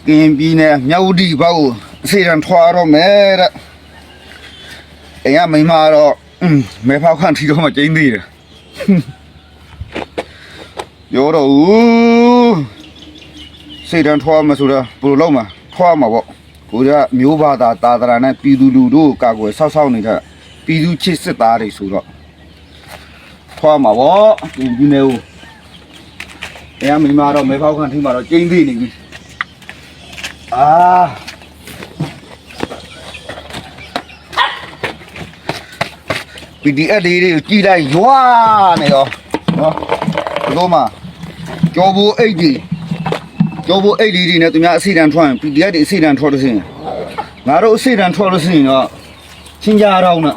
ကင်းပြီးနေမြောက်ဒီဘောက်စေရန်ထွားတော့မယ်တဲ့အိမ်ကမိမတော့မဲဖောက်ခန့်ထီတော့မှကျင်းသေးတယ်ပြောတော့စေရန်ထွားမဆိုတော့ဘယ်လိုလုပ်မှာထွားမှာပေါ့ကိုကမျိုးဘာသာတာသရာနဲ့ပြည်သူလူထုကာကွယ်ဆောက်ရှောက်နေတဲ့ပြည်သူချစ်စစ်သားတွေဆိုတော့ထွားမှာပေါ့ကင်းပြီးနေဦးအိမ်ကမိမတော့မဲဖောက်ခန့်ထီမှာတော့ကျင်းသေးနေပြီPDF လေးတွေကိုကြည့်လိုက်ရွာနေရောနော်ဘလို့မှကြောဘူးအိတ်ကြီးနဲ့သူများအစီတန်ထွက်ရင် PDF တွေအစီတန်ထွက်လို့ရှိရင်ငါတို့အစီတန်ထွက်လို့ရှိရင်တော့ချင်းကြတော့မှ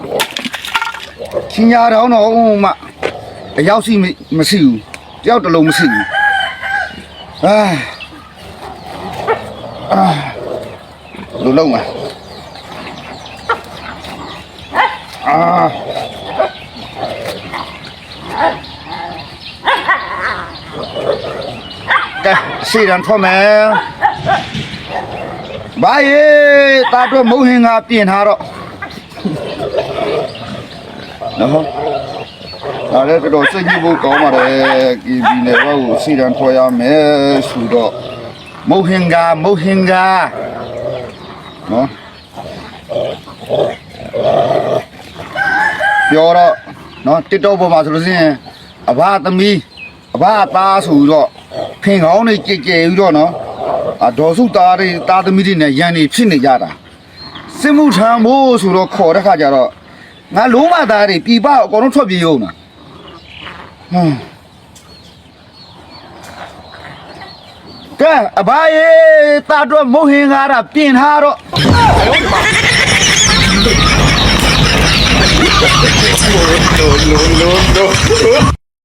အရောက်စီမရှိဘူးတယောက်တလုံးမရှိဘူးလူလုံးမှာကဲစီရန်ထွက်မယ်ဘာယေတာတော့မုံဟင်ကပြင်ထားတော့နော်ဒါလည်းတော့စိတ်ကြီးဖို့ကောင်းပါတယ်ကီဘီနဲ့တော့စီရန်ထွက်ရမယ်ဆိုတော့မုံဟင်ကနော်ပြောတော့နော်တစ်တော့ပေါ်မှာဆိုလို့ရှိရင်အဘသမီးအဘသားဆိုတော့ဖင်ကောင်းနေကြဲပြီးတော့နော်ဒေါ်စုသားတွေသားသမီးတွေနဲ့ရန်နေဖြစ်နေကြတာစစ်မှုထမ်းဖို့ဆိုတော့ခေါ်တဲ့ခါကျတော့ငါလုံးမသားတွေပြပအကုန်လုံးထွက်ပြေးရုံနာကဲအဘရေတာတော့မုံဟင်ကားတာပြင်ထားတော့no